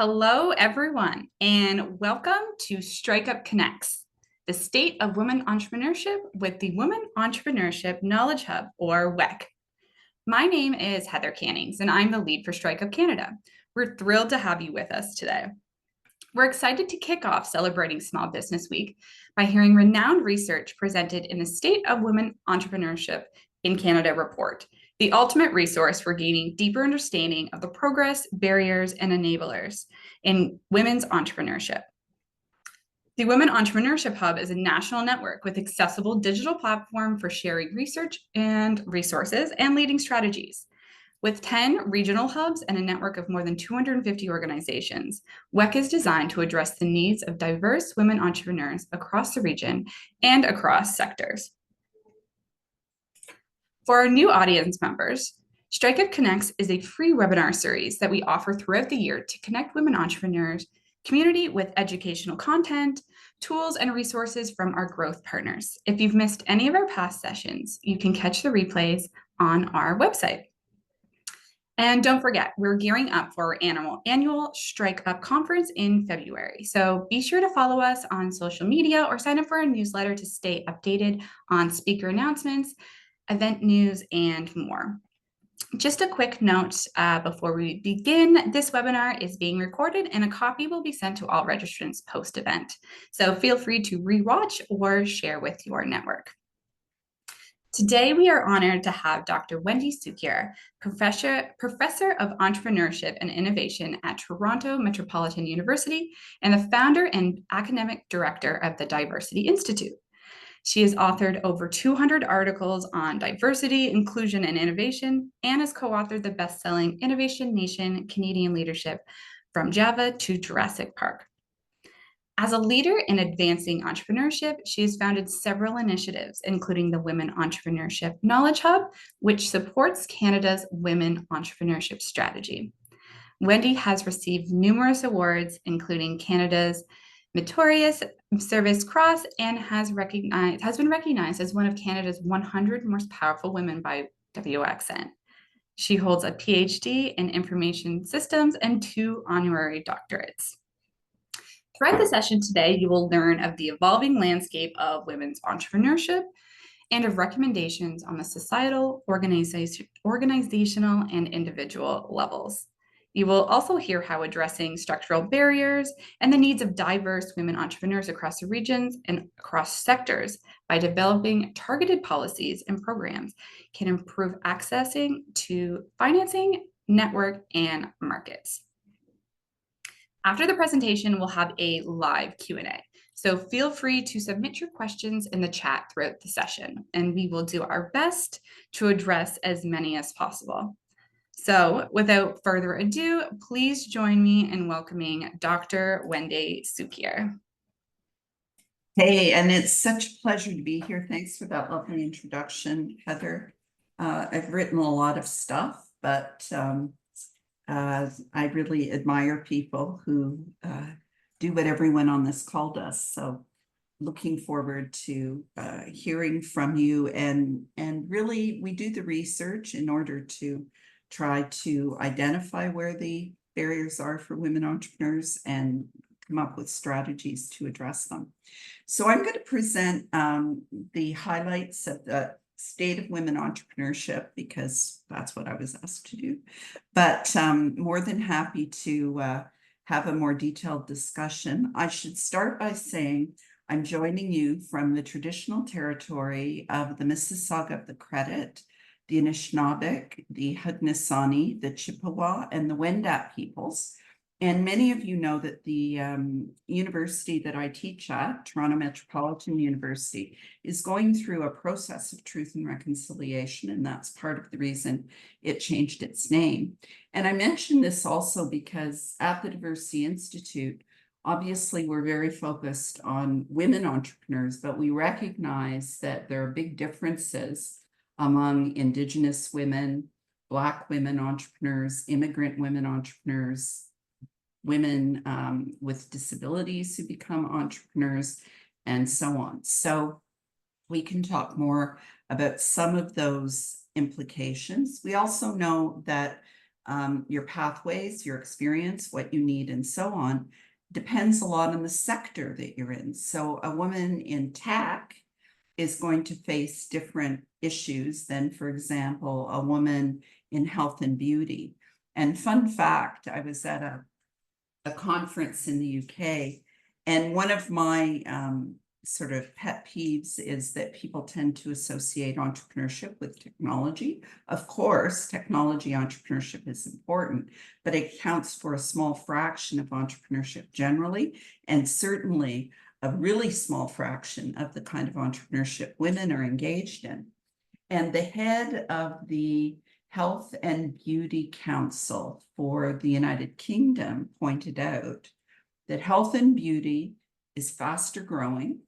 Hello, everyone, and welcome to StrikeUP Connects, the state of women entrepreneurship with the Women Entrepreneurship Knowledge Hub, or WEKH. My name is Heather Cannings, and I'm the lead for StrikeUP Canada. We're thrilled to have you with us today. We're excited to kick off celebrating Small Business Week by hearing renowned research presented in the State of Women Entrepreneurship in Canada report, the ultimate resource for gaining deeper understanding of the progress, barriers, and enablers in women's entrepreneurship. The Women Entrepreneurship Hub is a national network with accessible digital platform for sharing research and resources and leading strategies. With 10 regional hubs and a network of more than 250 organizations, WEKH is designed to address the needs of diverse women entrepreneurs across the region and across sectors. For our new audience members, StrikeUP Connects is a free webinar series that we offer throughout the year to connect women entrepreneurs community with educational content, tools, and resources from our growth partners. If you've missed any of our past sessions, you can catch the replays on our website. And don't forget, we're gearing up for our annual StrikeUP conference in February. So be sure to follow us on social media or sign up for our newsletter to stay updated on speaker announcements, event news, and more. Just a quick note before we begin, this webinar is being recorded and a copy will be sent to all registrants post-event. So feel free to rewatch or share with your network. Today, we are honored to have Dr. Wendy Cukier, Professor of Entrepreneurship and Innovation at Toronto Metropolitan University and the founder and academic director of the Diversity Institute. She has authored over 200 articles on diversity, inclusion, and innovation, and has co-authored the best-selling Innovation Nation Canadian Leadership from Java to Jurassic Park. As a leader in advancing entrepreneurship, she has founded several initiatives, including the Women Entrepreneurship Knowledge Hub, which supports Canada's women entrepreneurship strategy. Wendy has received numerous awards, including Canada's Meritorious Service Cross, and has been recognized as one of Canada's 100 most powerful women by WEKH. She holds a PhD in Information Systems and 2 honorary doctorates. Throughout the session today, you will learn of the evolving landscape of women's entrepreneurship and of recommendations on the societal, organizational, and individual levels. You will also hear how addressing structural barriers and the needs of diverse women entrepreneurs across the regions and across sectors by developing targeted policies and programs can improve accessing to financing, network, and markets. After the presentation, we'll have a live Q&A. So feel free to submit your questions in the chat throughout the session, and we will do our best to address as many as possible. So without further ado, please join me in welcoming Dr. Wendy Cukier. Hey, and it's such a pleasure to be here. Thanks for that lovely introduction, Heather. I've written a lot of stuff, but I really admire people who do what everyone on this call does. So looking forward to hearing from you. And really, we do the research in order to try to identify where the barriers are for women entrepreneurs and come up with strategies to address them. So I'm going to present the highlights of the state of women entrepreneurship because that's what I was asked to do. But more than happy to have a more detailed discussion. I should start by saying I'm joining you from the traditional territory of the Mississauga of the Credit, the Anishinaabe, the Haudenosaunee, the Chippewa, and the Wendat peoples. And many of you know that the university that I teach at, Toronto Metropolitan University, is going through a process of truth and reconciliation, and that's part of the reason it changed its name. And I mention this also because at the Diversity Institute, obviously we're very focused on women entrepreneurs, but we recognize that there are big differences among Indigenous women, Black women entrepreneurs, immigrant women entrepreneurs, women with disabilities who become entrepreneurs, and so on. So we can talk more about some of those implications. We also know that your pathways, your experience, what you need, and so on, depends a lot on the sector that you're in. So a woman in tech is going to face different issues than, for example, a woman in health and beauty. And fun fact, I was at a conference in the UK, and one of my sort of pet peeves is that people tend to associate entrepreneurship with technology. Of course, technology entrepreneurship is important, but it accounts for a small fraction of entrepreneurship generally, and certainly a really small fraction of the kind of entrepreneurship women are engaged in. And the head of the Health and Beauty Council for the United Kingdom pointed out that health and beauty is faster growing,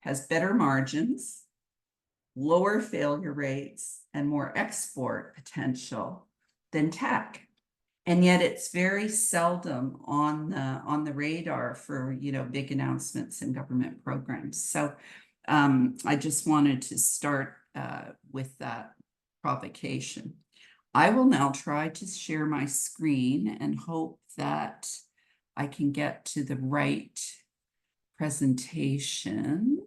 has better margins, lower failure rates, and more export potential than tech. And yet it's very seldom on the radar for, big announcements and government programs. So I just wanted to start with that provocation. I will now try to share my screen and hope that I can get to the right presentation.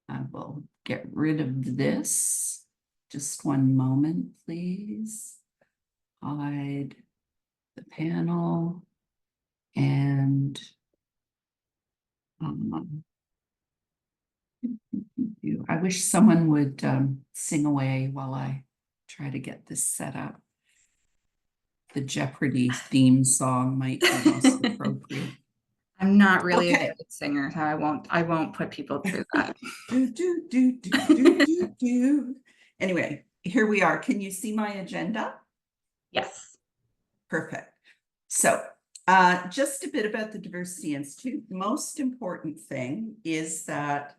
I will get rid of this. Just one moment, please. Hide the panel and I wish someone would sing away while I try to get this set up. The Jeopardy theme song might be most appropriate. I'm not really a good singer, so I won't put people through that. Anyway, here we are. Can you see my agenda? Yes. Perfect. So just a bit about the Diversity Institute. The most important thing is that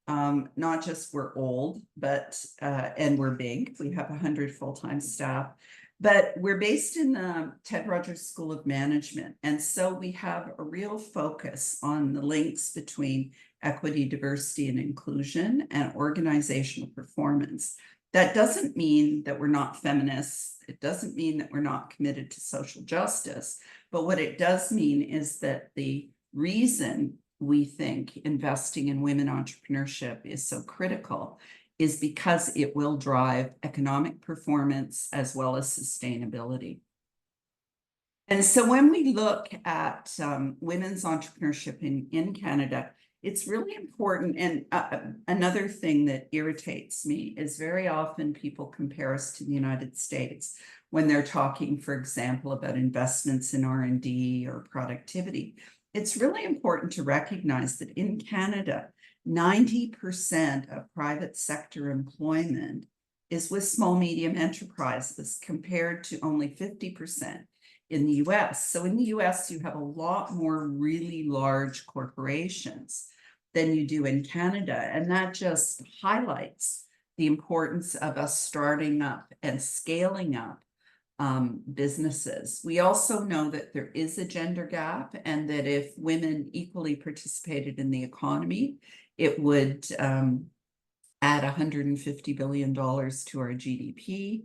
not just we're old, but and we're big. We have 100 full-time staff, but we're based in the Ted Rogers School of Management. And so we have a real focus on the links between equity, diversity, and inclusion and organizational performance. That doesn't mean that we're not feminists. It doesn't mean that we're not committed to social justice. But what it does mean is that the reason we think investing in women entrepreneurship is so critical is because it will drive economic performance as well as sustainability. And so when we look at women's entrepreneurship in Canada, it's really important. And another thing that irritates me is very often people compare us to the United States when they're talking, for example, about investments in R&D or productivity. It's really important to recognize that in Canada, 90% of private sector employment is with small, medium enterprises compared to only 50% in the US. So in the US, you have a lot more really large corporations than you do in Canada. And that just highlights the importance of us starting up and scaling up businesses. We also know that there is a gender gap and that if women equally participated in the economy, it would add $150 billion to our GDP.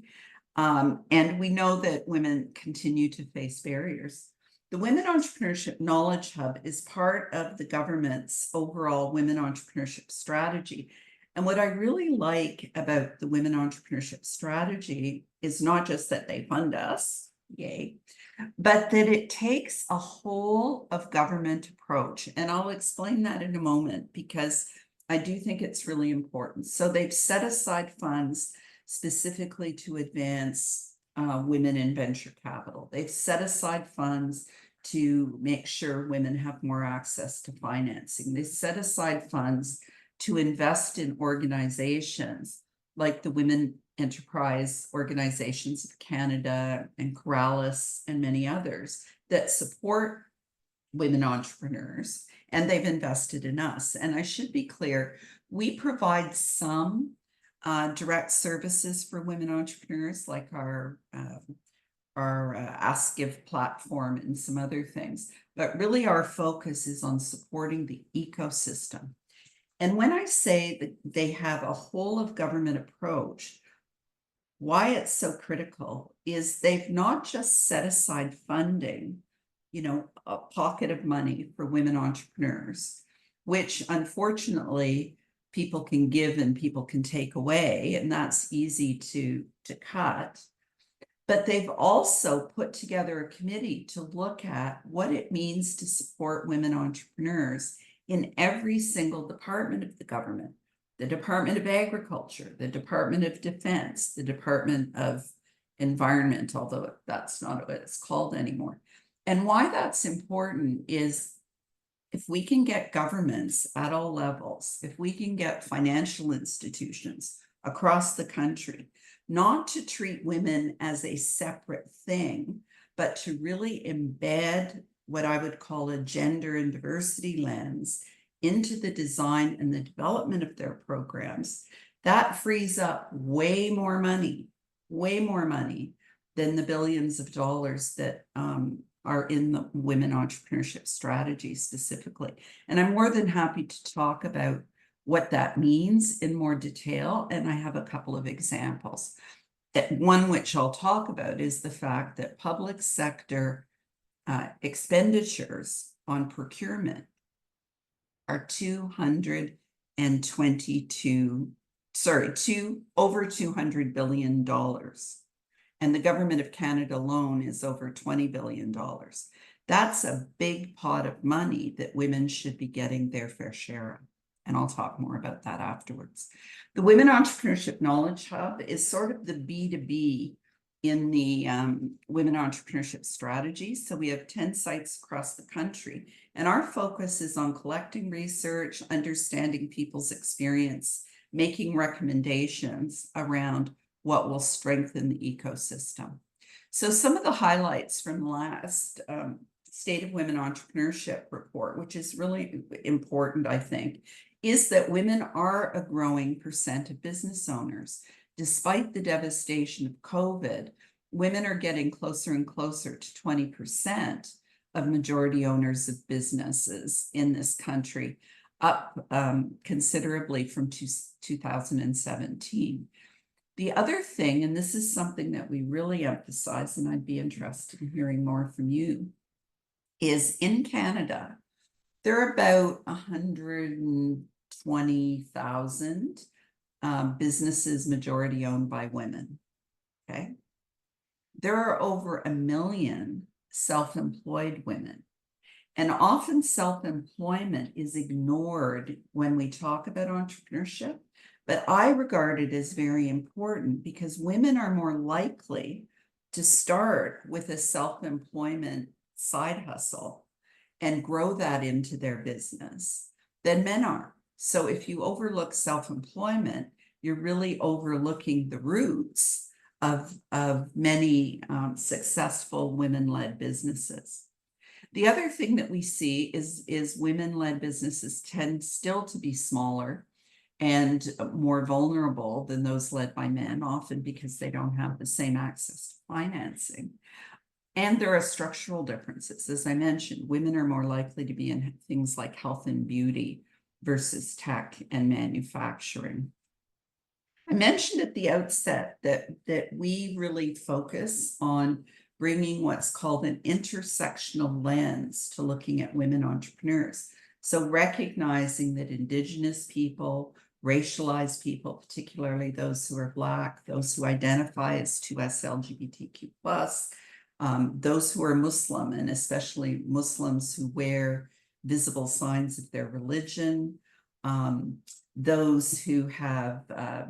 And we know that women continue to face barriers. The Women Entrepreneurship Knowledge Hub is part of the government's overall women entrepreneurship strategy. And what I really like about the Women Entrepreneurship Strategy is not just that they fund us, yay, but that it takes a whole of government approach. And I'll explain that in a moment because I do think it's really important. So they've set aside funds specifically to advance women in venture capital. They've set aside funds to make sure women have more access to financing. They set aside funds to invest in organizations like the Women Enterprise Organizations of Canada and Corrales and many others that support women entrepreneurs, and they've invested in us. And I should be clear, we provide some direct services for women entrepreneurs like our Ask Give platform and some other things, but really our focus is on supporting the ecosystem. And when I say that they have a whole of government approach, why it's so critical is they've not just set aside funding, a pocket of money for women entrepreneurs, which unfortunately people can give and people can take away, and that's easy to cut. But they've also put together a committee to look at what it means to support women entrepreneurs in every single department of the government. The Department of Agriculture, the Department of Defense, the Department of Environment, although that's not what it's called anymore. And why that's important is if we can get governments at all levels, if we can get financial institutions across the country, not to treat women as a separate thing, but to really embed what I would call a gender and diversity lens into the design and the development of their programs, that frees up way more money than the billions of dollars that are in the women entrepreneurship strategy specifically. And I'm more than happy to talk about what that means in more detail. And I have a couple of examples. One which I'll talk about is the fact that public sector expenditures on procurement are over $200 billion. And the government of Canada alone is over $20 billion. That's a big pot of money that women should be getting their fair share of. And I'll talk more about that afterwards. The Women Entrepreneurship Knowledge Hub is sort of the B2B in the women entrepreneurship strategy. So we have 10 sites across the country, and our focus is on collecting research, understanding people's experience, making recommendations around what will strengthen the ecosystem. So some of the highlights from the last State of Women Entrepreneurship report, which is really important, I think, is that women are a growing percent of business owners. Despite the devastation of COVID, women are getting closer and closer to 20% of majority owners of businesses in this country, up considerably from 2017. The other thing, and this is something that we really emphasize, and I'd be interested in hearing more from you, is in Canada, there are about 120,000 businesses majority owned by women, okay? There are over 1 million self-employed women. And often self-employment is ignored when we talk about entrepreneurship, but I regard it as very important because women are more likely to start with a self-employment side hustle and grow that into their business than men are. So if you overlook self-employment, you're really overlooking the roots of many successful women-led businesses. The other thing that we see is women-led businesses tend still to be smaller and more vulnerable than those led by men, often because they don't have the same access to financing. And there are structural differences. As I mentioned, women are more likely to be in things like health and beauty versus tech and manufacturing. I mentioned at the outset that we really focus on bringing what's called an intersectional lens to looking at women entrepreneurs. So recognizing that Indigenous people, racialized people, particularly those who are Black, those who identify as 2S LGBTQ+, those who are Muslim, and especially Muslims who wear visible signs of their religion, those who have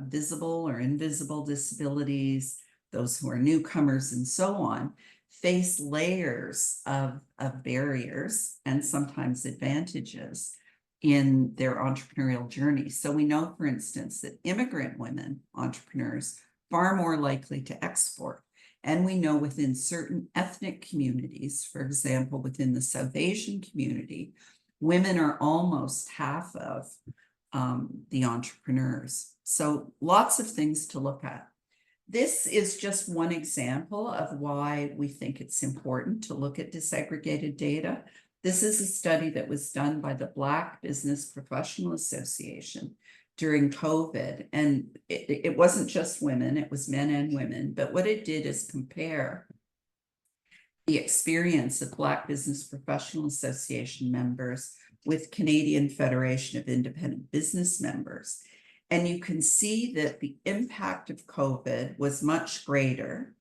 visible or invisible disabilities, those who are newcomers, and so on, face layers of barriers and sometimes advantages in their entrepreneurial journey. So we know, for instance, that immigrant women entrepreneurs far more likely to export. And we know within certain ethnic communities, for example, within the South Asian community, women are almost half of the entrepreneurs. So lots of things to look at. This is just one example of why we think it's important to look at disaggregated data. This is a study that was done by the Black Business Professional Association during COVID. And it wasn't just women, it was men and women. But what it did is compare the experience of Black Business Professional Association members with Canadian Federation of Independent Business members. And you can see that the impact of COVID was much greater.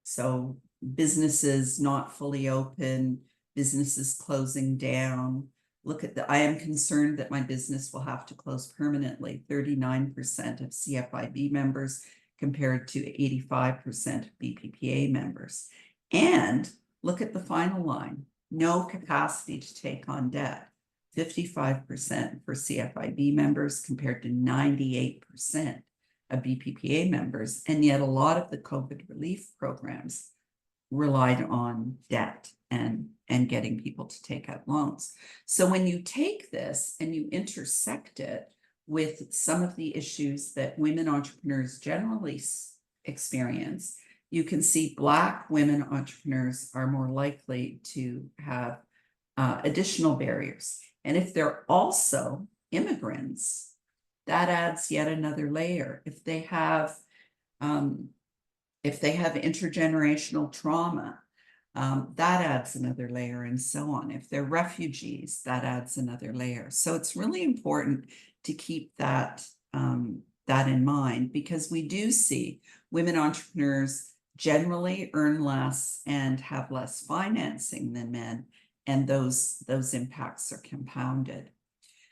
So businesses not fully open, businesses closing down. Look at I am concerned that my business will have to close permanently. 39% of CFIB members compared to 85% of BPPA members. And look at the final line, no capacity to take on debt. 55% for CFIB members compared to 98% of BPPA members. And yet a lot of the COVID relief programs relied on debt and getting people to take out loans. So when you take this and you intersect it with some of the issues that women entrepreneurs generally experience, you can see Black women entrepreneurs are more likely to have additional barriers. And if they're also immigrants, that adds yet another layer. If they have intergenerational trauma, that adds another layer, and so on. If they're refugees, that adds another layer. So it's really important to keep that in mind, because we do see women entrepreneurs generally earn less and have less financing than men, and those impacts are compounded.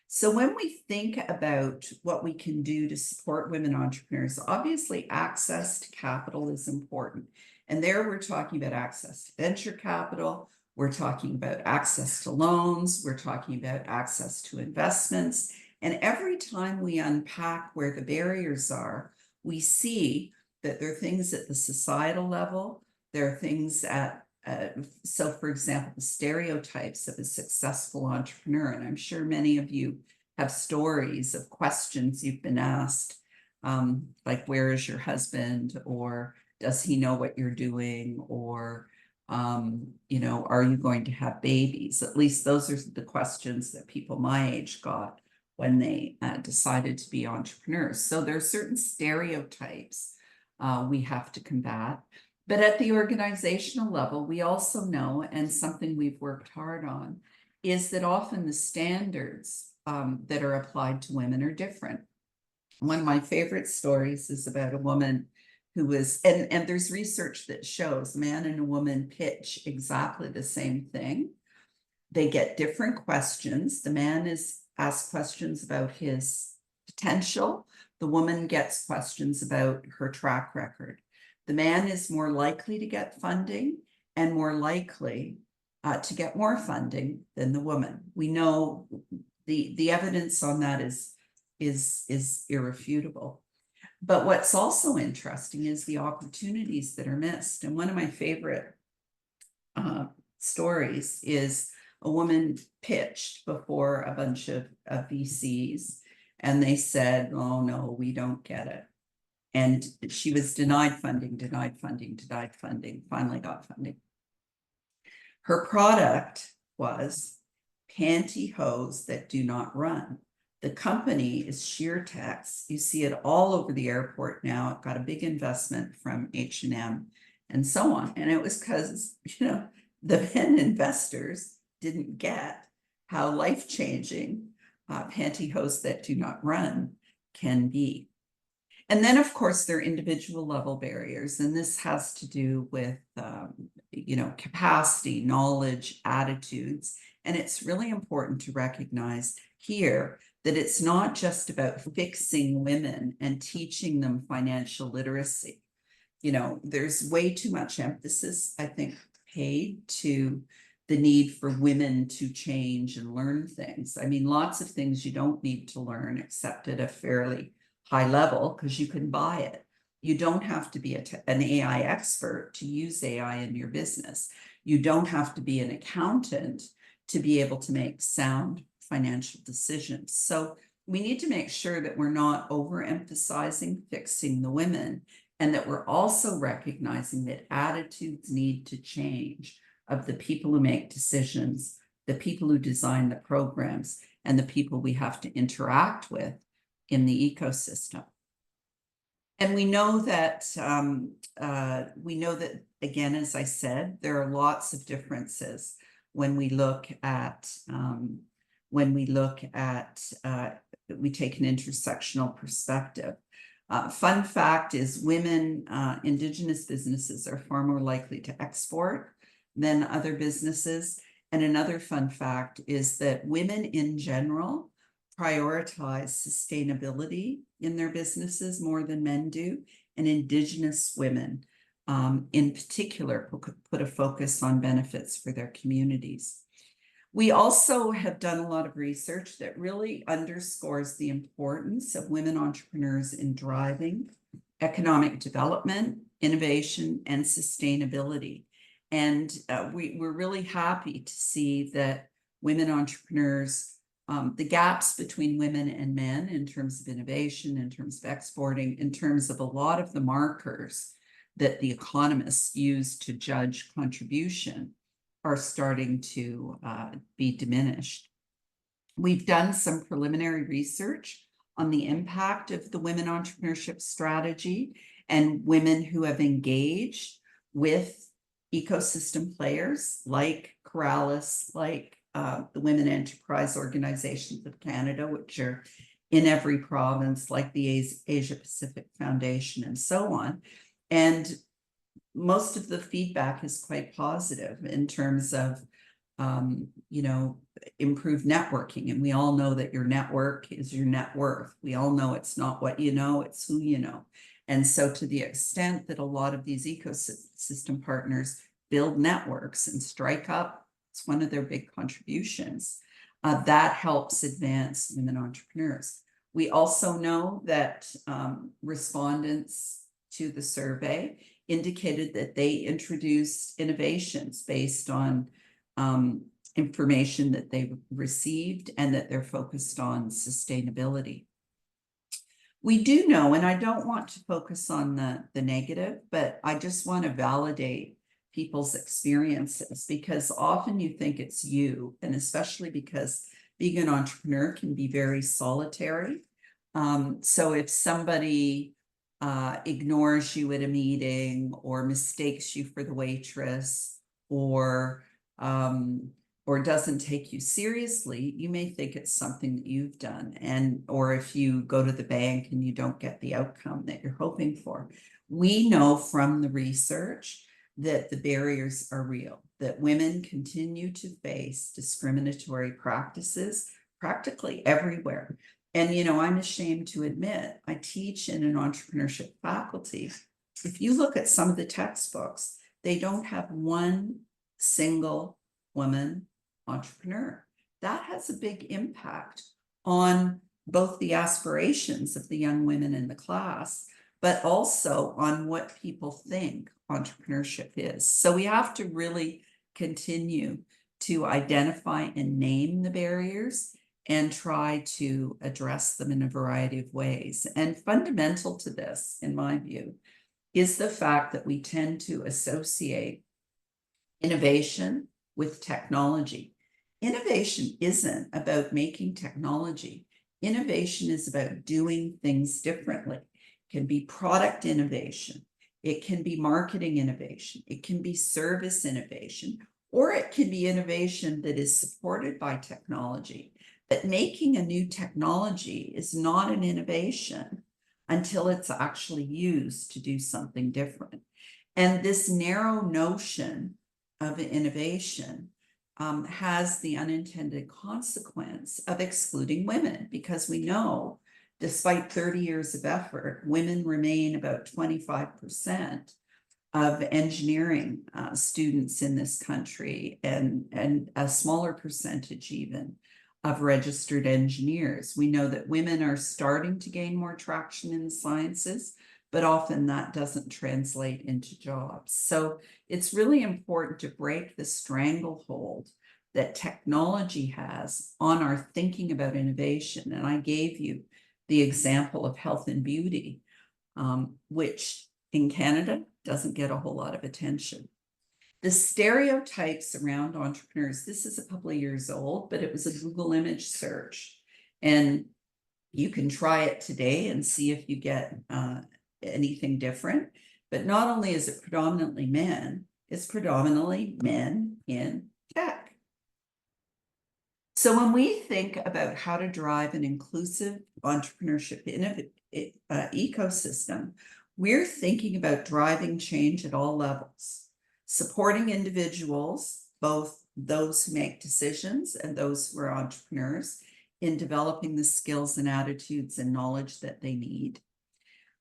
So when we think about what we can do to support women entrepreneurs, obviously access to capital is important. And there we're talking about access to venture capital, we're talking about access to loans, we're talking about access to investments. And every time we unpack where the barriers are, we see that there are things at the societal level, there are things at so for example, the stereotypes of a successful entrepreneur, and I'm sure many of you have stories of questions you've been asked, like, where is your husband? Or does he know what you're doing? Or, you know, are you going to have babies? At least those are the questions that people my age got when they decided to be entrepreneurs. So there are certain stereotypes we have to combat. But at the organizational level, we also know, and something we've worked hard on, is that often the standards that are applied to women are different. One of my favorite stories is about a woman who was, and there's research that shows a man and a woman pitch exactly the same thing. They get different questions. The man is asked questions about his potential. The woman gets questions about her track record. The man is more likely to get funding and more likely to get more funding than the woman. We know the evidence on that is irrefutable. But what's also interesting is the opportunities that are missed. And one of my favorite stories is a woman pitched before a bunch of VCs, and they said, oh no, we don't get it. And she was denied funding, finally got funding. Her product was pantyhose that do not run. The company is SheerTex. You see it all over the airport now. It got a big investment from H&M and so on. And it was because, you know, the men investors didn't get how life-changing pantyhose that do not run can be. And then, of course, there are individual level barriers, and this has to do with, you know, capacity, knowledge, attitudes. And it's really important to recognize here that it's not just about fixing women and teaching them financial literacy. You know, there's way too much emphasis, I think, paid to the need for women to change and learn things. I mean, lots of things you don't need to learn except at a fairly high level, because you can buy it. You don't have to be an AI expert to use AI in your business. You don't have to be an accountant to be able to make sound financial decisions. So we need to make sure that we're not overemphasizing fixing the women, and that we're also recognizing that attitudes need to change of the people who make decisions, the people who design the programs, and the people we have to interact with in the ecosystem. And we know that, again, as I said, there are lots of differences when we look at, we take an intersectional perspective. Fun fact is women, Indigenous businesses are far more likely to export than other businesses. And another fun fact is that women in general prioritize sustainability in their businesses more than men do. And Indigenous women, in particular, put a focus on benefits for their communities. We also have done a lot of research that really underscores the importance of women entrepreneurs in driving economic development, innovation, and sustainability. And we're really happy to see that women entrepreneurs, the gaps between women and men in terms of innovation, in terms of exporting, in terms of a lot of the markers that the economists use to judge contribution, are starting to be diminished. We've done some preliminary research on the impact of the women entrepreneurship strategy, and women who have engaged with ecosystem players like Corrales, like the Women Enterprise Organizations of Canada, which are in every province, like the Asia Pacific Foundation, and so on. And most of the feedback is quite positive in terms of, improved networking. And we all know that your network is your net worth. We all know it's not what you know, it's who you know. And so to the extent that a lot of these ecosystem partners build networks, and StrikeUP, it's one of their big contributions, that helps advance women entrepreneurs. We also know that respondents to the survey indicated that they introduced innovations based on information that they received, and that they're focused on sustainability. We do know, and I don't want to focus on the negative, but I just want to validate people's experiences, because often you think it's you, and especially because being an entrepreneur can be very solitary. So if somebody ignores you at a meeting, or mistakes you for the waitress, or doesn't take you seriously, you may think it's something that you've done. Or if you go to the bank and you don't get the outcome that you're hoping for. We know from the research that the barriers are real, that women continue to face discriminatory practices practically everywhere. And, I'm ashamed to admit, I teach in an entrepreneurship faculty. If you look at some of the textbooks, they don't have one single woman entrepreneur. That has a big impact on both the aspirations of the young women in the class, but also on what people think entrepreneurship is. So we have to really continue to identify and name the barriers, and try to address them in a variety of ways. And fundamental to this, in my view, is the fact that we tend to associate innovation with technology. Innovation isn't about making technology. Innovation is about doing things differently. It can be product innovation. It can be marketing innovation. It can be service innovation, or it can be innovation that is supported by technology. But making a new technology is not an innovation until it's actually used to do something different. And this narrow notion of innovation has the unintended consequence of excluding women, because we know, despite 30 years of effort, women remain about 25% of engineering students in this country, and a smaller percentage even of registered engineers. We know that women are starting to gain more traction in the sciences, but often that doesn't translate into jobs. So it's really important to break the stranglehold that technology has on our thinking about innovation. And I gave you the example of health and beauty, which in Canada doesn't get a whole lot of attention. The stereotypes around entrepreneurs, this is a couple of years old, but it was a Google image search. And You can try it today and see if you get anything different. But not only is it predominantly men, it's predominantly men in tech. So when we think about how to drive an inclusive entrepreneurship ecosystem, we're thinking about driving change at all levels, supporting individuals, both those who make decisions and those who are entrepreneurs, in developing the skills and attitudes and knowledge that they need,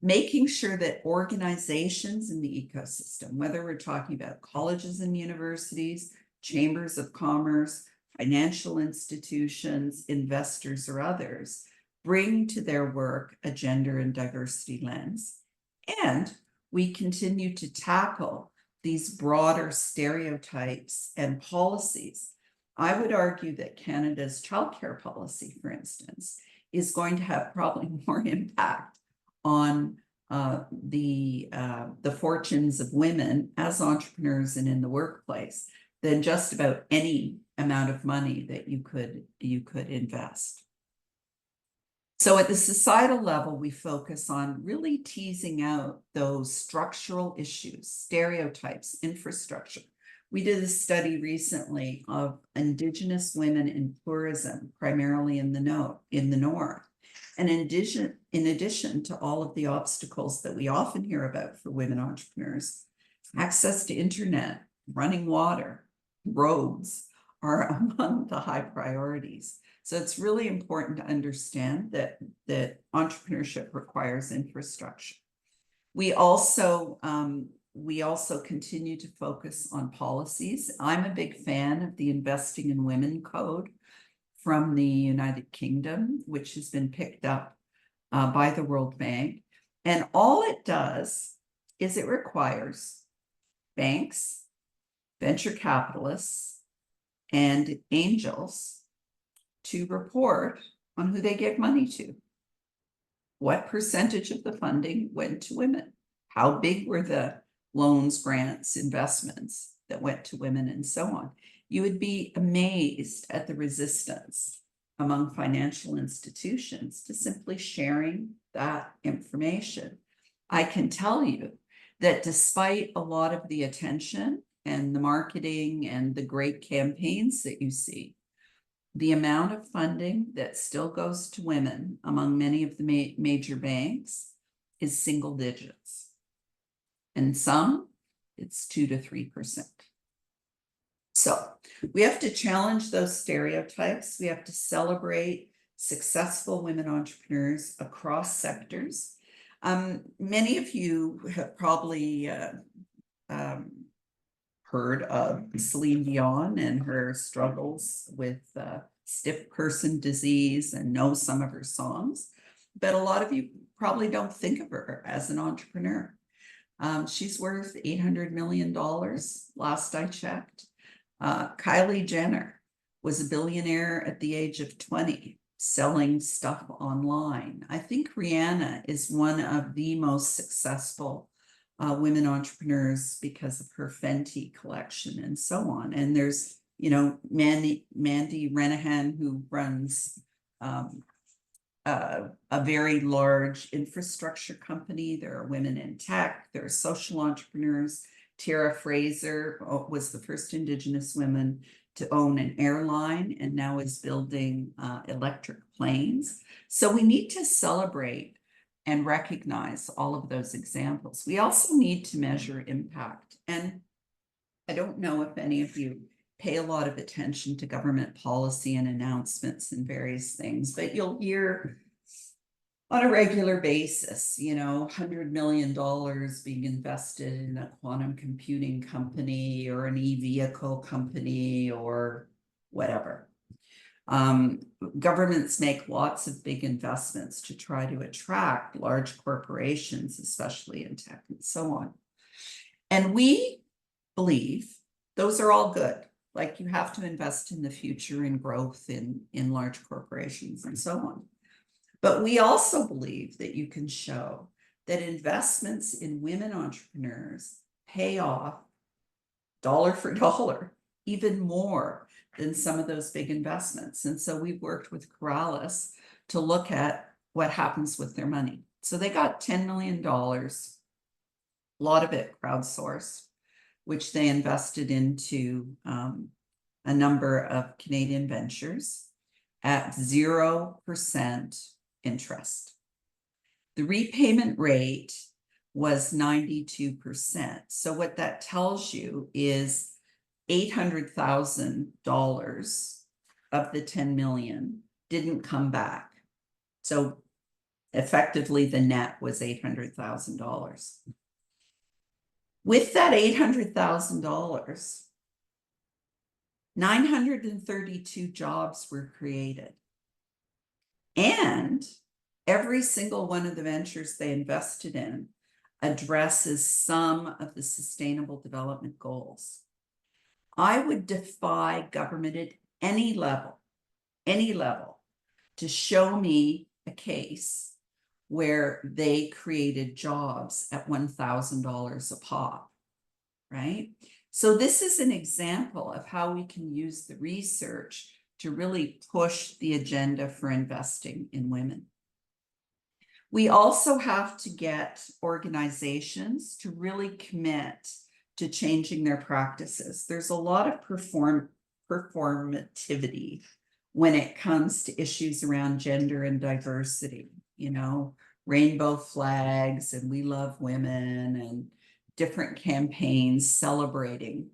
making sure that organizations in the ecosystem, whether we're talking about colleges and universities, chambers of commerce, financial institutions, investors, or others, bring to their work a gender and diversity lens. And we continue to tackle these broader stereotypes and policies. I would argue that Canada's childcare policy, for instance, is going to have probably more impact on the fortunes of women as entrepreneurs and in the workplace than just about any amount of money that you could invest. So at the societal level, we focus on really teasing out those structural issues, stereotypes, infrastructure. We did a study recently of Indigenous women in tourism, primarily in the North. And in addition to all of the obstacles that we often hear about for women entrepreneurs, access to internet, running water, roads are among the high priorities. So it's really important to understand that entrepreneurship requires infrastructure. We also continue to focus on policies. I'm a big fan of the Investing in Women Code from the United Kingdom, which has been picked up by the World Bank. And all it does is it requires banks, venture capitalists, and angels to report on who they give money to. What percentage of the funding went to women? How big were the loans, grants, investments that went to women, and so on? You would be amazed at the resistance among financial institutions to simply sharing that information. I can tell you that despite a lot of the attention and the marketing and the great campaigns that you see, the amount of funding that still goes to women among many of the major banks is single digits. And some, it's 2 to 3%. So we have to challenge those stereotypes. We have to celebrate successful women entrepreneurs across sectors. Many of you have probably heard of Celine Dion and her struggles with stiff person disease and know some of her songs, but a lot of you probably don't think of her as an entrepreneur. She's worth $800 million last I checked. Kylie Jenner was a billionaire at the age of 20, selling stuff online. I think Rihanna is one of the most successful women entrepreneurs because of her Fenty collection and so on. And there's, you know, Mandy Renahan, who runs a very large infrastructure company. There are women in tech. There are social entrepreneurs. Tara Fraser was the first Indigenous woman to own an airline and now is building electric planes. So we need to celebrate and recognize all of those examples. We also need to measure impact. And I don't know if any of you pay a lot of attention to government policy and announcements and various things, but you'll hear on a regular basis, you know, $100 million being invested in a quantum computing company or an e-vehicle company or whatever. Governments make lots of big investments to try to attract large corporations, especially in tech and so on. And we believe those are all good. Like, you have to invest in the future and growth in large corporations and so on. But we also believe that you can show that investments in women entrepreneurs pay off dollar for dollar, even more than some of those big investments. And so we've worked with Corrales to look at what happens with their money. So they got $10 million, a lot of it crowdsourced, which they invested into a number of Canadian ventures at 0% interest. The repayment rate was 92%. So what that tells you is $800,000 of the 10 million didn't come back. So effectively the net was $800,000. With that $800,000, 932 jobs were created. And every single one of the ventures they invested in addresses some of the Sustainable Development Goals. I would defy government at any level, to show me a case where they created jobs at $1,000 a pop, right? So this is an example of how we can use the research to really push the agenda for investing in women. We also have to get organizations to really commit to changing their practices. There's a lot of performativity when it comes to issues around gender and diversity, you know, rainbow flags and we love women and different campaigns celebrating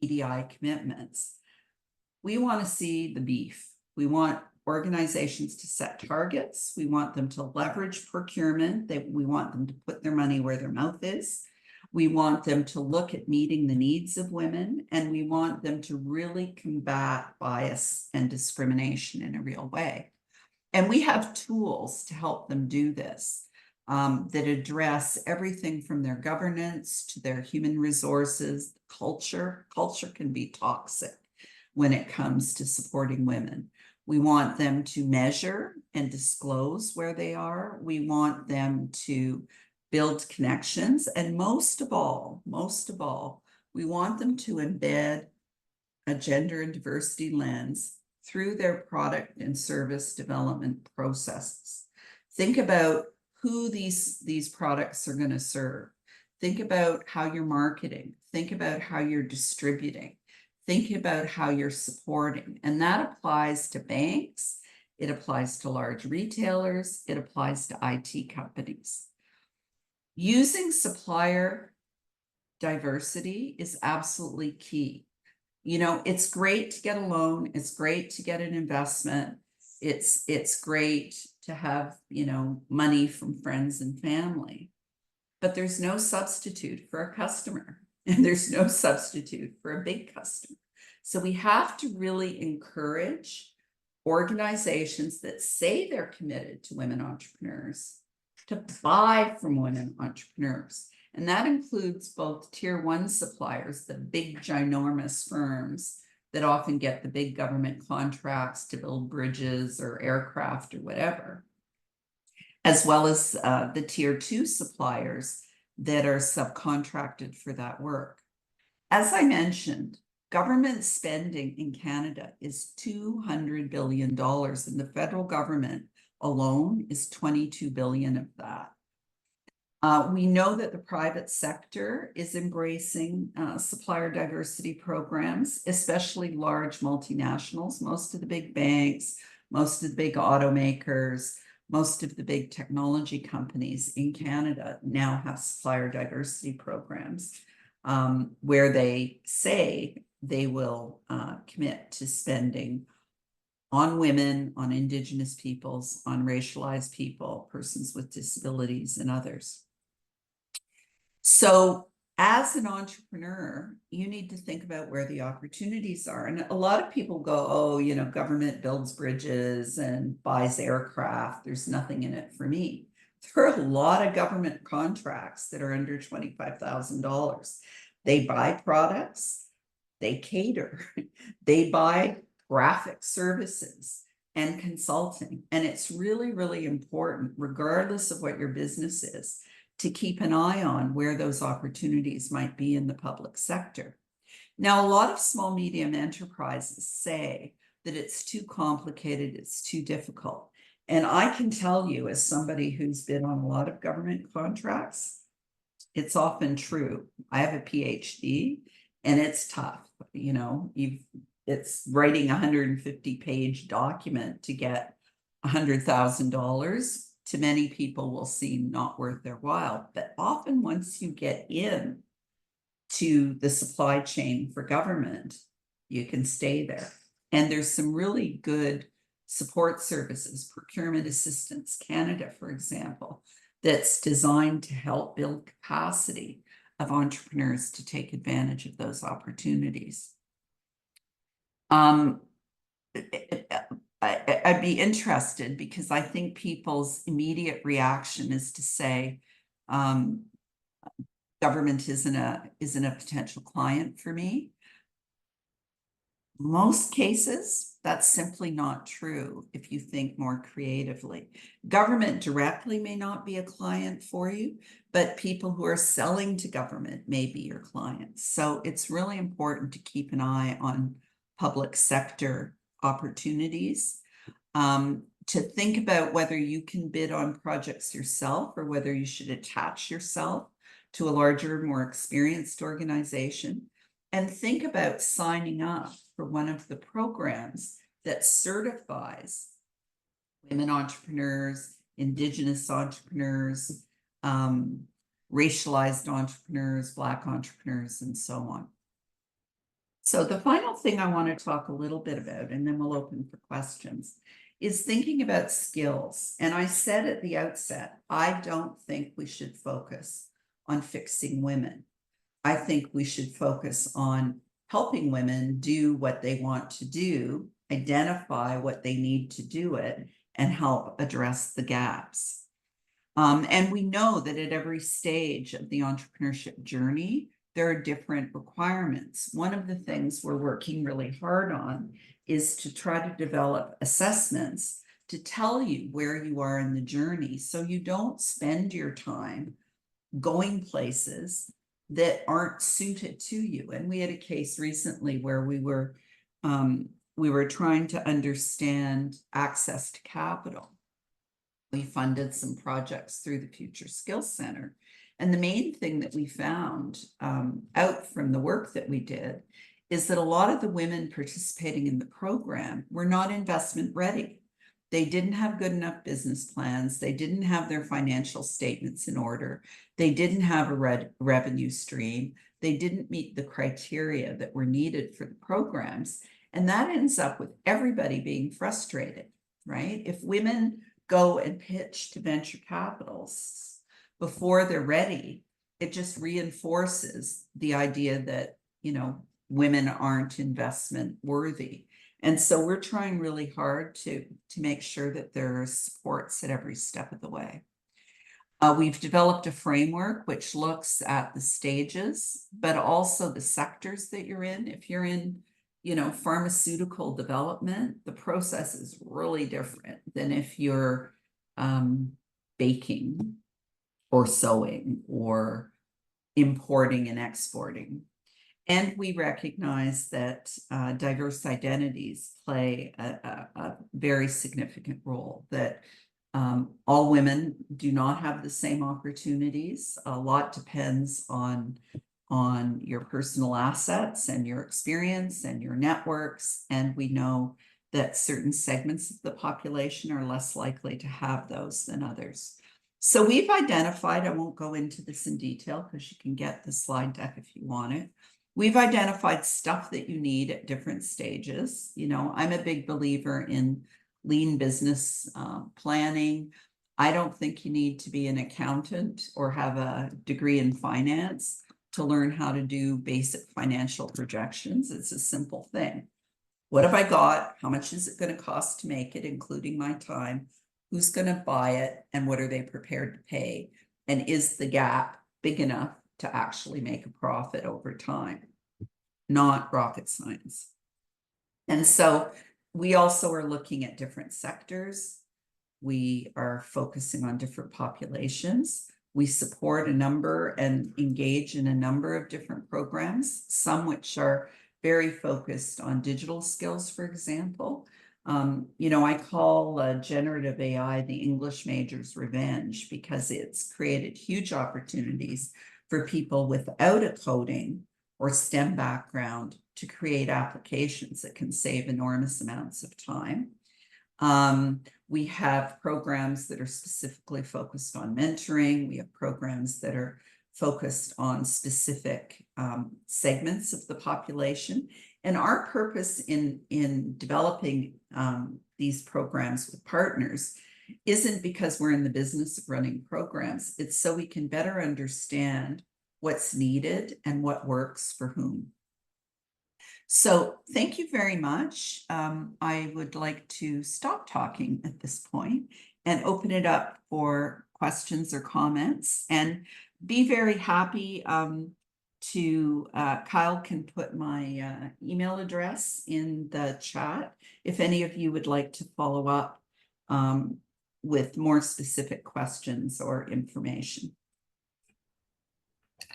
EDI commitments. We want to see the beef. We want organizations to set targets. We want them to leverage procurement. We want them to put their money where their mouth is. We want them to look at meeting the needs of women, and we want them to really combat bias and discrimination in a real way. And we have tools to help them do this that address everything from their governance to their human resources, culture. Culture can be toxic when it comes to supporting women. We want them to measure and disclose where they are. We want them to build connections. And most of all, we want them to embed a gender and diversity lens through their product and service development processes. Think about who these products are going to serve. Think about how you're marketing. Think about how you're distributing. Think about how you're supporting. And that applies to banks. It applies to large retailers. It applies to IT companies. Using supplier diversity is absolutely key. You know, it's great to get a loan. It's great to get an investment. It's great to have, you know, money from friends and family. But there's no substitute for a customer. And there's no substitute for a big customer. So we have to really encourage organizations that say they're committed to women entrepreneurs to buy from women entrepreneurs. And that includes both tier 1 suppliers, the big ginormous firms that often get the big government contracts to build bridges or aircraft or whatever, as well as the tier 2 suppliers that are subcontracted for that work. As I mentioned, government spending in Canada is $200 billion, and the federal government alone is $22 billion of that. We know that the private sector is embracing supplier diversity programs, especially large multinationals. Most of the big banks, most of the big automakers, most of the big technology companies in Canada now have supplier diversity programs where they say they will commit to spending on women, on Indigenous peoples, on racialized people, persons with disabilities, and others. So as an entrepreneur, you need to think about where the opportunities are. And a lot of people go, oh, you know, government builds bridges and buys aircraft. There's nothing in it for me. There are a lot of government contracts that are under $25,000. They buy products, they cater, they buy graphic services and consulting. And it's really, really important, regardless of what your business is, to keep an eye on where those opportunities might be in the public sector. Now, a lot of small, medium enterprises say that it's too complicated, it's too difficult. And I can tell you, as somebody who's been on a lot of government contracts, it's often true. I have a PhD and it's tough. You know, it's writing a 150-page document to get $100,000 to many people will seem not worth their while. But often once you get in to the supply chain for government, you can stay there. And there's some really good support services, Procurement Assistance Canada, for example, that's designed to help build capacity of entrepreneurs to take advantage of those opportunities. I'd be interested because I think people's immediate reaction is to say, government isn't a potential client for me. Most cases, that's simply not true if you think more creatively. Government directly may not be a client for you, but people who are selling to government may be your clients. So it's really important to keep an eye on public sector opportunities, to think about whether you can bid on projects yourself or whether you should attach yourself to a larger, more experienced organization, and think about signing up for one of the programs that certifies women entrepreneurs, Indigenous entrepreneurs, racialized entrepreneurs, Black entrepreneurs, and so on. So the final thing I want to talk a little bit about, and then we'll open for questions, is thinking about skills. And I said at the outset, I don't think we should focus on fixing women. I think we should focus on helping women do what they want to do, identify what they need to do it, and help address the gaps. And we know that at every stage of the entrepreneurship journey, there are different requirements. One of the things we're working really hard on is to try to develop assessments to tell you where you are in the journey, so you don't spend your time going places that aren't suited to you. And we had a case recently where we were trying to understand access to capital. We funded some projects through the Future Skills Center. And the main thing that we found out from the work that we did is that a lot of the women participating in the program were not investment ready. They didn't have good enough business plans. They didn't have their financial statements in order. They didn't have a revenue stream. They didn't meet the criteria that were needed for the programs. And that ends up with everybody being frustrated, right? If women go and pitch to venture capitals before they're ready, it just reinforces the idea that, you know, women aren't investment worthy. And so we're trying really hard to make sure that there are supports at every step of the way. We've developed a framework which looks at the stages, but also the sectors that you're in. If you're in, you know, pharmaceutical development, the process is really different than if you're baking or sewing or importing and exporting. And we recognize that diverse identities play a very significant role, that all women do not have the same opportunities. A lot depends on your personal assets and your experience and your networks. And we know that certain segments of the population are less likely to have those than others. So we've identified, I won't go into this in detail because you can get the slide deck if you want it. We've identified stuff that you need at different stages. You know, I'm a big believer in lean business planning. I don't think you need to be an accountant or have a degree in finance to learn how to do basic financial projections. It's a simple thing. What have I got? How much is it going to cost to make it, including my time? Who's going to buy it? And what are they prepared to pay? And is the gap big enough to actually make a profit over time? Not rocket science. And so we also are looking at different sectors. We are focusing on different populations. We support a number and engage in a number of different programs, some which are very focused on digital skills, for example. You know, I call generative AI the English major's revenge, because it's created huge opportunities for people without a coding or STEM background to create applications that can save enormous amounts of time. We have programs that are specifically focused on mentoring. We have programs that are focused on specific segments of the population. And our purpose in developing these programs with partners isn't because we're in the business of running programs. It's so we can better understand what's needed and what works for whom. So thank you very much. I would like to stop talking at this point and open it up for questions or comments, and be very happy to Kyle can put my email address in the chat if any of you would like to follow up with more specific questions or information.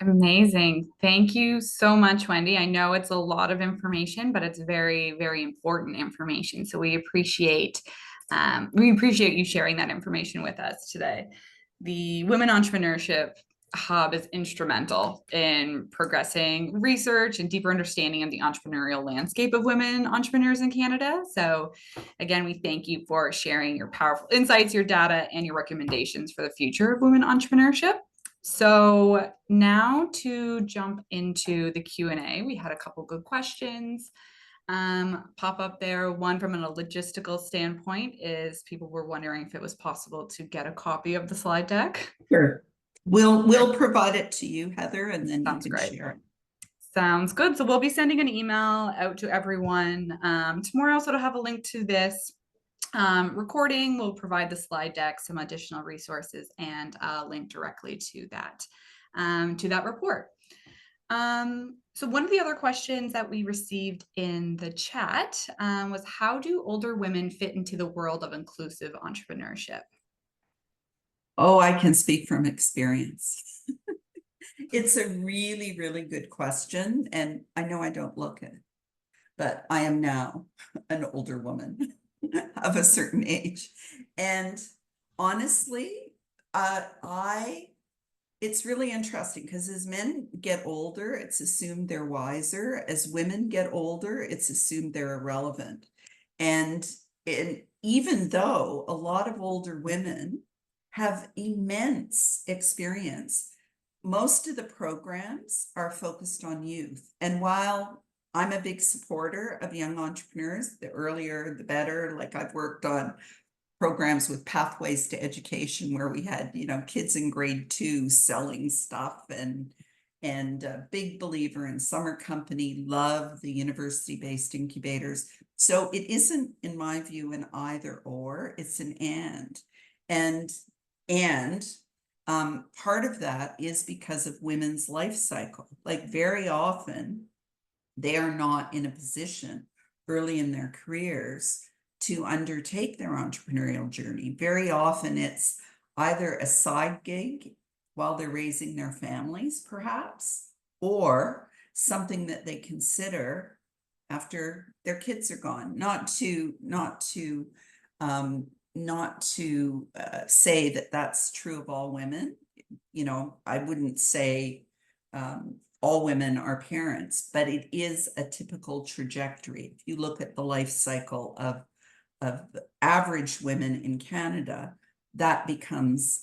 Amazing. Thank you so much, Wendy. I know it's a lot of information, but it's very, very important information. So we appreciate you sharing that information with us today. The Women Entrepreneurship Hub is instrumental in progressing research and deeper understanding of the entrepreneurial landscape of women entrepreneurs in Canada. So again, we thank you for sharing your powerful insights, your data, and your recommendations for the future of women entrepreneurship. So now to jump into the Q&A, we had a couple good questions pop up there. One from a logistical standpoint is people were wondering if it was possible to get a copy of the slide deck. Sure. We'll provide it to you, Heather, and then you can share it. Sounds good. So we'll be sending an email out to everyone tomorrow. So to have a link to this recording, we'll provide the slide deck, some additional resources, and a link directly to that report. So one of the other questions that we received in the chat was, how do older women fit into the world of inclusive entrepreneurship? Oh, I can speak from experience. It's a really, really good question. And I know I don't look it, but I am now an older woman of a certain age. And honestly, it's really interesting, because as men get older, it's assumed they're wiser. As women get older, it's assumed they're irrelevant. And even though a lot of older women have immense experience, most of the programs are focused on youth. And while I'm a big supporter of young entrepreneurs, the earlier, the better. Like, I've worked on programs with Pathways to Education where we had, you know, kids in grade 2 selling stuff, and a big believer in Summer Company, love the university-based incubators. So it isn't, in my view, an either or, it's an and part of that is because of women's life cycle. Like, very often they are not in a position early in their careers to undertake their entrepreneurial journey. Very often it's either a side gig while they're raising their families, perhaps, or something that they consider after their kids are gone. Not to say that that's true of all women. You know, I wouldn't say all women are parents, but it is a typical trajectory. If you look at the life cycle of average women in Canada, that becomes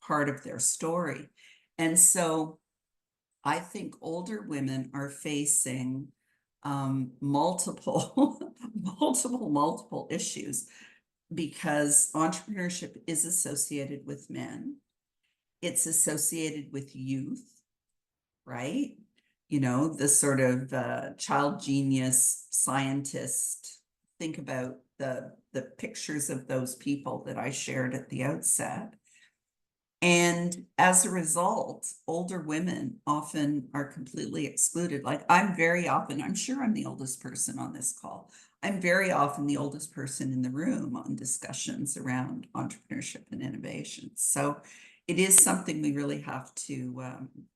part of their story. And so I think older women are facing multiple issues, because entrepreneurship is associated with men. It's associated with youth, right? You know, the sort of child genius scientist. Think about the pictures of those people that I shared at the outset. And as a result, older women often are completely excluded. Like, I'm sure I'm the oldest person on this call. I'm very often the oldest person in the room on discussions around entrepreneurship and innovation. So it is something we really have to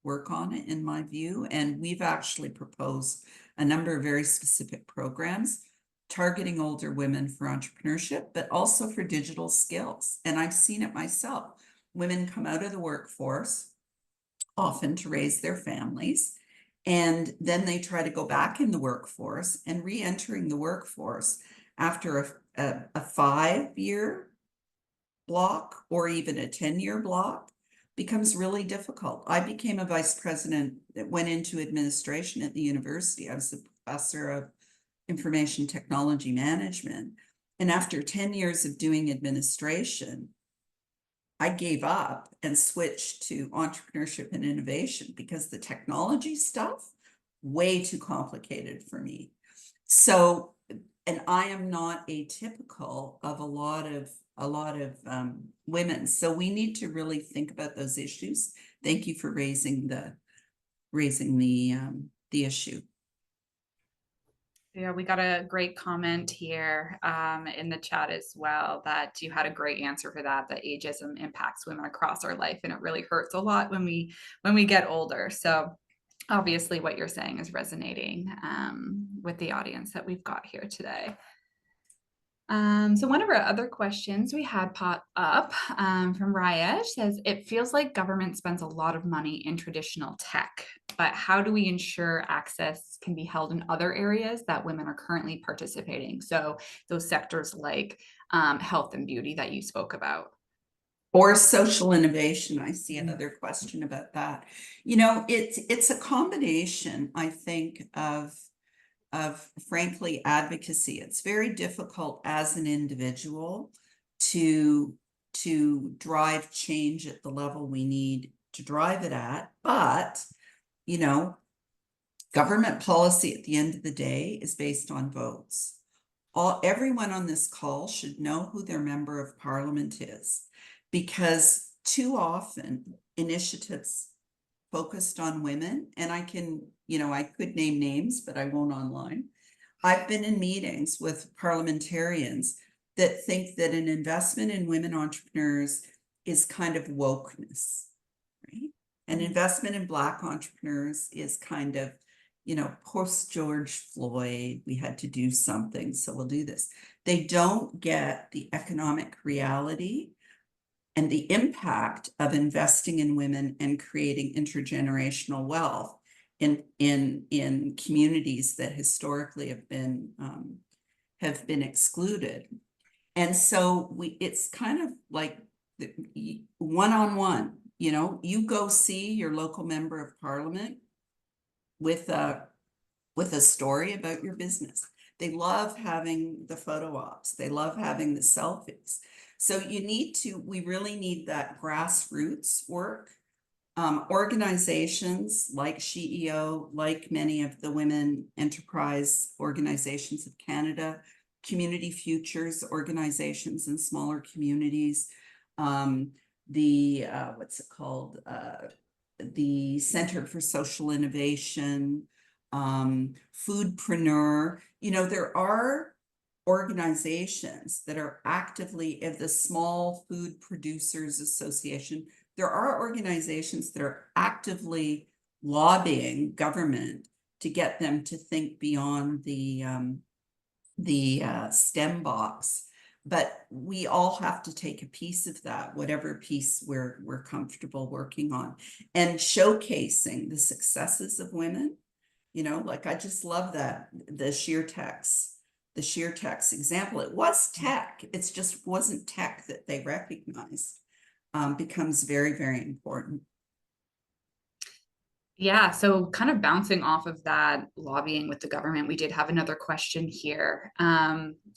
work on, in my view. And we've actually proposed a number of very specific programs targeting older women for entrepreneurship, but also for digital skills. And I've seen it myself. Women come out of the workforce, often to raise their families, and then they try to go back in the workforce, and re-entering the workforce after a 5-year block or even a 10-year block becomes really difficult. I became a vice president that went into administration at the university. I was a professor of information technology management. And after 10 years of doing administration, I gave up and switched to entrepreneurship and innovation because the technology stuff, way too complicated for me. So, and I am not atypical of a lot of women. So we need to really think about those issues. Thank you for raising the issue. Yeah, we got a great comment here in the chat as well, that you had a great answer for that ageism impacts women across our life, and it really hurts a lot when we get older. So obviously what you're saying is resonating with the audience that we've got here today. So one of our other questions we had pop up from Raya says, it feels like government spends a lot of money in traditional tech, but how do we ensure access can be held in other areas that women are currently participating? So those sectors like health and beauty that you spoke about. Or social innovation. I see another question about that. You know, it's a combination, I think, of frankly advocacy. It's very difficult as an individual to drive change at the level we need to drive it at. But, you know, government policy at the end of the day is based on votes. Everyone on this call should know who their member of parliament is, because too often initiatives focused on women, and I can, you know, I could name names, but I won't online. I've been in meetings with parliamentarians that think that an investment in women entrepreneurs is kind of wokeness, right? An investment in Black entrepreneurs is kind of, you know, post George Floyd, we had to do something, so we'll do this. They don't get the economic reality and the impact of investing in women and creating intergenerational wealth in communities that historically have been excluded. And so it's kind of like one-on-one, you know, you go see your local member of parliament with a story about your business. They love having the photo ops. They love having the selfies. So we really need that grassroots work. Organizations like SheEO, like many of the women enterprise organizations of Canada, community futures organizations in smaller communities, what's it called? The Center for Social Innovation, Foodpreneur. You know, there are organizations that are actively, of the Small Food Producers Association, there are organizations that are actively lobbying government to get them to think beyond the STEM box. But we all have to take a piece of that, whatever piece we're comfortable working on, and showcasing the successes of women. You know, like I just love that the SheerTex example. It was tech. It's just wasn't tech that they recognized. Becomes very, very important. Yeah, so kind of bouncing off of that lobbying with the government, we did have another question here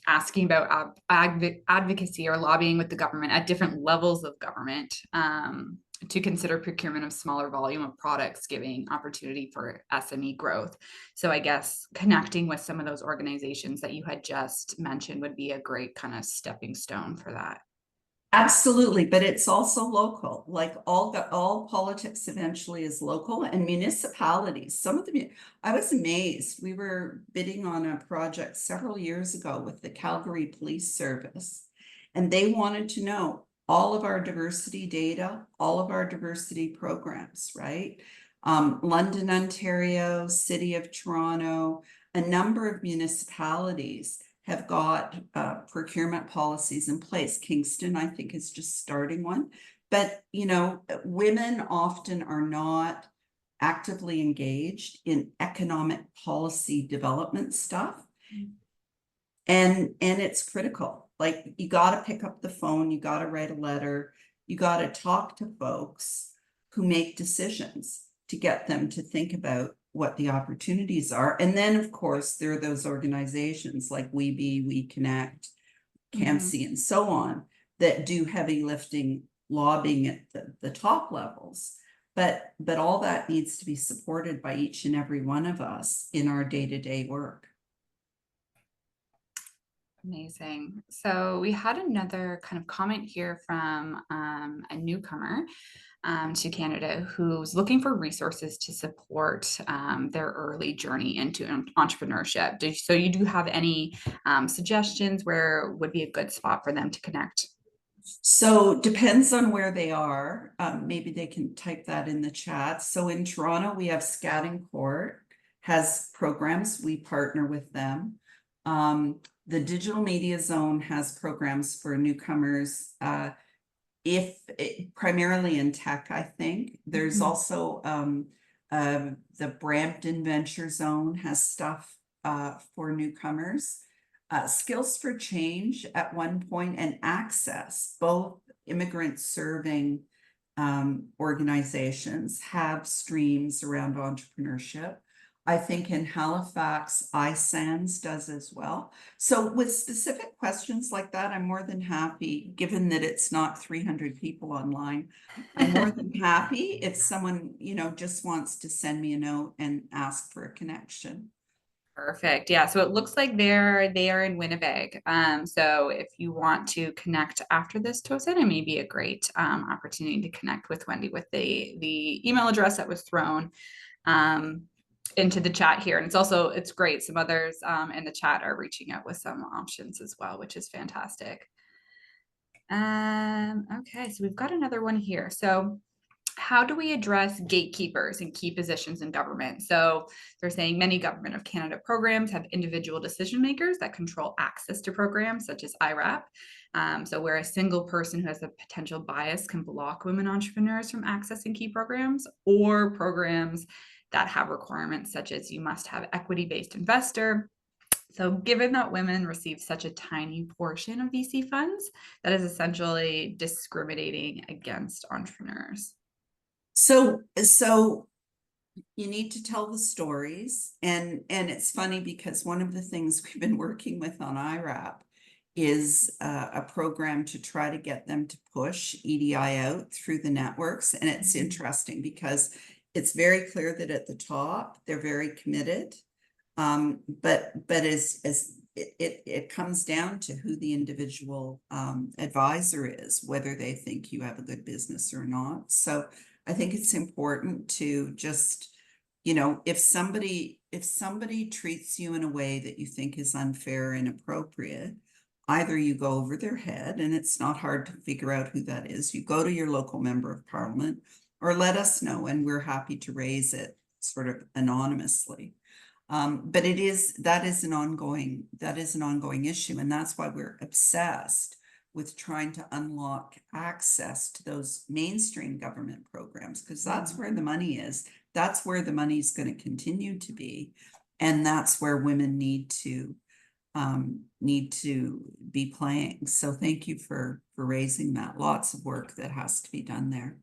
asking about advocacy or lobbying with the government at different levels of government to consider procurement of smaller volume of products, giving opportunity for SME growth. So I guess connecting with some of those organizations that you had just mentioned would be a great kind of stepping stone for that. Absolutely, but it's also local. Like all politics eventually is local, and municipalities. Some of them, I was amazed. We were bidding on a project several years ago with the Calgary Police Service, and they wanted to know, all of our diversity data, all of our diversity programs, right? London, Ontario, City of Toronto, a number of municipalities have got procurement policies in place. Kingston, I think, is just starting one. But, you know, women often are not actively engaged in economic policy development stuff. And it's critical. Like, you got to pick up the phone, you got to write a letter, you got to talk to folks who make decisions to get them to think about what the opportunities are. And then, of course, there are those organizations like WEKH, CAMC, and so on that do heavy lifting, lobbying at the top levels. But all that needs to be supported by each and every one of us in our day-to-day work. Amazing. So we had another kind of comment here from a newcomer to Canada who's looking for resources to support their early journey into entrepreneurship. So you do have any suggestions where would be a good spot for them to connect? So depends on where they are. Maybe they can type that in the chat. So in Toronto, we have Scatting Court has programs. We partner with them. The Digital Media Zone has programs for newcomers, primarily in tech, I think. There's also the Brampton Venture Zone has stuff for newcomers. Skills for Change at one point, and Access, both immigrant serving organizations, have streams around entrepreneurship. I think in Halifax, iSands does as well. So with specific questions like that, I'm more than happy, given that it's not 300 people online, I'm more than happy if someone, you know, just wants to send me a note and ask for a connection. Perfect. Yeah. So it looks like they are in Winnipeg. So if you want to connect after this, Tosin, it may be a great opportunity to connect with Wendy with the email address that was thrown into the chat here. And it's great. Some others in the chat are reaching out with some options as well, which is fantastic. Okay, so we've got another one here. So how do we address gatekeepers in key positions in government? So they're saying many Government of Canada programs have individual decision makers that control access to programs such as IRAP. So where a single person who has a potential bias can block women entrepreneurs from accessing key programs, or programs that have requirements such as you must have equity-based investor. So given that women receive such a tiny portion of VC funds, that is essentially discriminating against entrepreneurs. So you need to tell the stories, and it's funny because one of the things we've been working with on IRAP is a program to try to get them to push EDI out through the networks. And it's interesting because it's very clear that at the top they're very committed, but as it comes down to who the individual advisor is, whether they think you have a good business or not. So I think it's important to just, you know, if somebody treats you in a way that you think is unfair and inappropriate, either you go over their head, and it's not hard to figure out who that is. You go to your local member of parliament, or let us know, and we're happy to raise it sort of anonymously. But that is an ongoing issue, and that's why we're obsessed with trying to unlock access to those mainstream government programs, because that's where the money is. That's where the money is going to continue to be, and that's where women need to be playing. So thank you for raising that. Lots of work that has to be done there.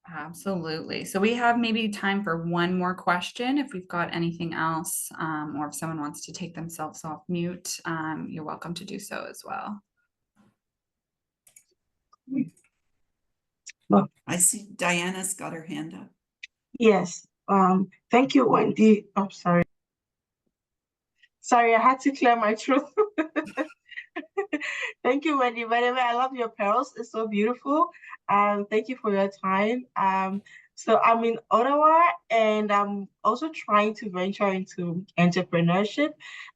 Absolutely. So we have maybe time for one more question. If we've got anything else, or if someone wants to take themselves off mute, you're welcome to do so as well. Well, I see Diana's got her hand up. Yes. Thank you, Wendy. Oh, sorry. Sorry, I had to clear my throat. Thank you, Wendy. By the way, I love your pearls. It's so beautiful. Thank you for your time. So I'm in Ottawa, and I'm also trying to venture into entrepreneurship,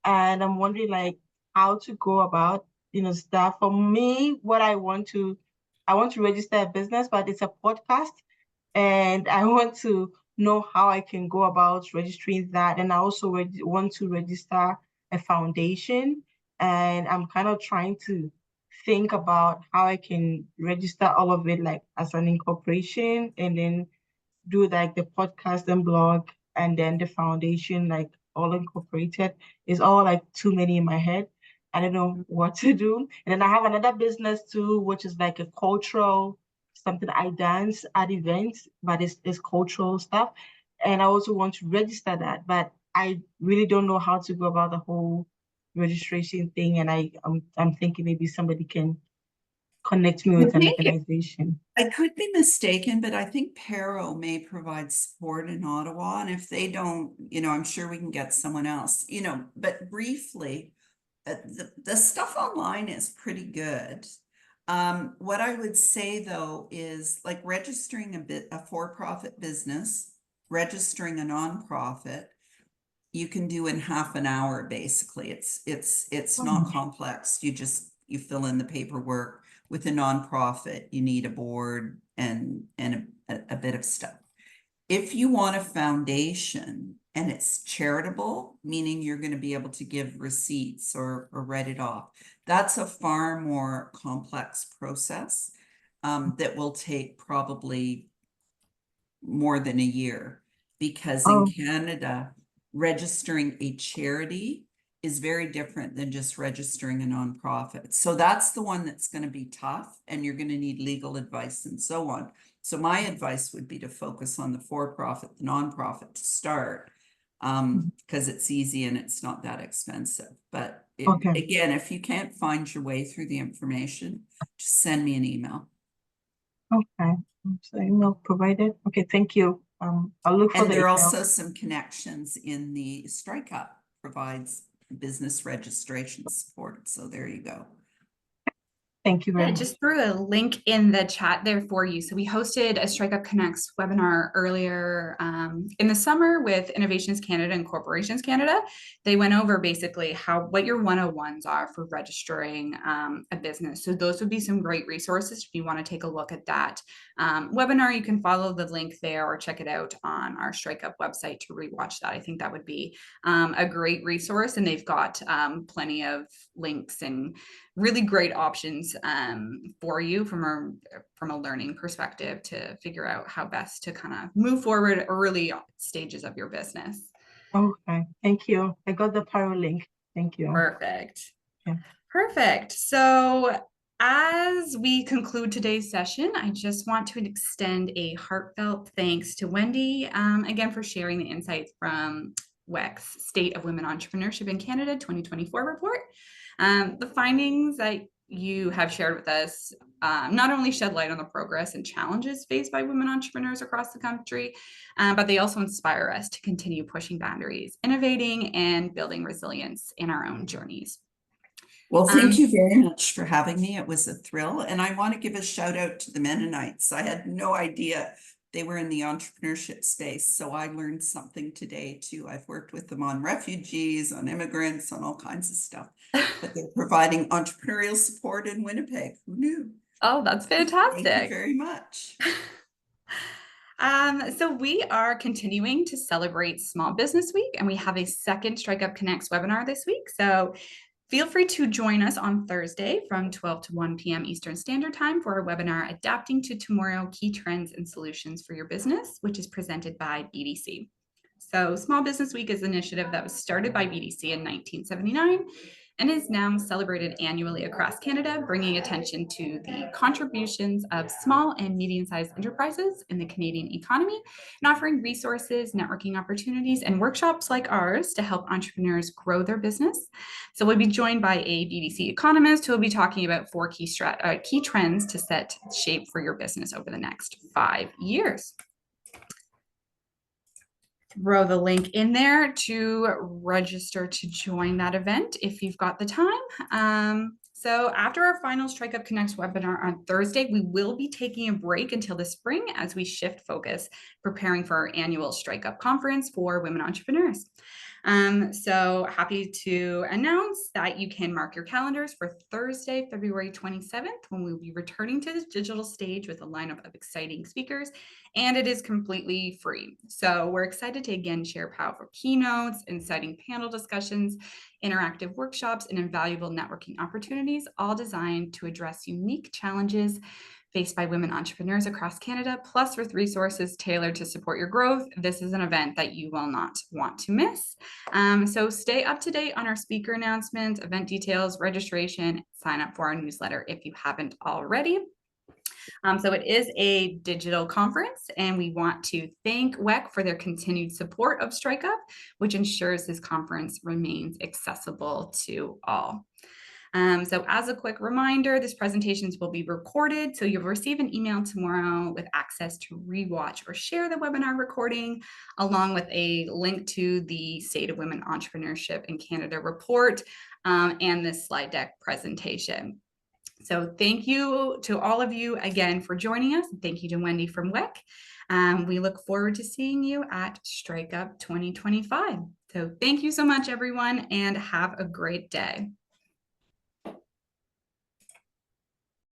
and I'm wondering like how to go about stuff. For me, I want to register a business, but it's a podcast, and I want to know how I can go about registering that. And I also want to register a foundation, and I'm kind of trying to think about how I can register all of it like as an incorporation, and then do like the podcast and blog, and then the foundation like all incorporated. It's all like too many in my head. I don't know what to do. And then I have another business too, which is like a cultural something. I dance at events, but it's cultural stuff. And I also want to register that, but I really don't know how to go about the whole registration thing. And I'm thinking maybe somebody can connect me I with an think organization. I could be mistaken, but I think Paro may provide support in Ottawa. And if they don't, I'm sure we can get someone else, but briefly, the stuff online is pretty good. What I would say though is like registering a for-profit business, registering a nonprofit, you can do in half an hour, basically. It's not complex. You fill in the paperwork. With a nonprofit, you need a board and a bit of stuff. If you want a foundation and it's charitable, meaning you're going to be able to give receipts or write it off, that's a far more complex process that will take probably more than a year, because in Canada, registering a charity is very different than just registering a nonprofit. So that's the one that's going to be tough, and you're going to need legal advice and so on. So my advice would be to focus on the for-profit, the nonprofit to start, because it's easy and it's not that expensive. But again, if you can't find your way through the information, just send me an email. Okay. So email provided. Okay, thank you. I'll look for And the there are email. also some connections in the StrikeUP provides business registration support. So there you go. Thank you very much. Just threw a link in the chat there for you. So we hosted a StrikeUP Connects webinar earlier in the summer with Innovations Canada and Corporations Canada. They went over basically what your 101s are for registering a business. So those would be some great resources if you want to take a look at that webinar. You can follow the link there or check it out on our StrikeUP website to rewatch that. I think that would be a great resource, and they've got plenty of links and really great options for you from a learning perspective to figure out how best to kind of move forward early stages of your business. Okay, thank you. I got the Paro link. Thank you. Perfect. Yeah. Perfect. So as we conclude today's session, I just want to extend a heartfelt thanks to Wendy again for sharing the insights from WEKH's State of Women Entrepreneurship in Canada 2024 report. The findings that you have shared with us not only shed light on the progress and challenges faced by women entrepreneurs across the country, but they also inspire us to continue pushing boundaries, innovating, and building resilience in our own journeys. Well, thank you very much for having me. It was a thrill. And I want to give a shout out to the Mennonites. I had no idea they were in the entrepreneurship space. So I learned something today too. I've worked with them on refugees, on immigrants, on all kinds of stuff, but they're providing entrepreneurial support in Winnipeg. Who knew? Oh, that's fantastic. Thank you very much. So we are continuing to celebrate Small Business Week, and we have a second StrikeUP Connects webinar this week. So feel free to join us on Thursday from 12 to 1 p.m. Eastern Standard Time for our webinar, Adapting to Tomorrow, Key Trends and Solutions for Your Business, which is presented by BDC. So Small Business Week is an initiative that was started by BDC in 1979 and is now celebrated annually across Canada, bringing attention to the contributions of small and medium-sized enterprises in the Canadian economy, and offering resources, networking opportunities, and workshops like ours to help entrepreneurs grow their business. So we'll be joined by a BDC economist who will be talking about 4 key trends to set shape for your business over the next 5 years. Throw the link in there to register to join that event if you've got the time. So after our final StrikeUP Connects webinar on Thursday, we will be taking a break until the spring as we shift focus, preparing for our annual StrikeUP conference for women entrepreneurs. So happy to announce that you can mark your calendars for Thursday, February 27th, when we'll be returning to this digital stage with a lineup of exciting speakers, and it is completely free. So we're excited to again share powerful keynotes, exciting panel discussions, interactive workshops, and invaluable networking opportunities, all designed to address unique challenges faced by women entrepreneurs across Canada, plus with resources tailored to support your growth. This is an event that you will not want to miss. So stay up to date on our speaker announcements, event details, registration, sign up for our newsletter if you haven't already. So it is a digital conference, and we want to thank WEKH for their continued support of StrikeUp, which ensures this conference remains accessible to all. So as a quick reminder, these presentations will be recorded, so you'll receive an email tomorrow with access to rewatch or share the webinar recording, along with a link to the State of Women Entrepreneurship in Canada report and this slide deck presentation. So thank you to all of you again for joining us. Thank you to Wendy from WEKH. We look forward to seeing you at StrikeUp 2025. So thank you so much, everyone, and have a great day.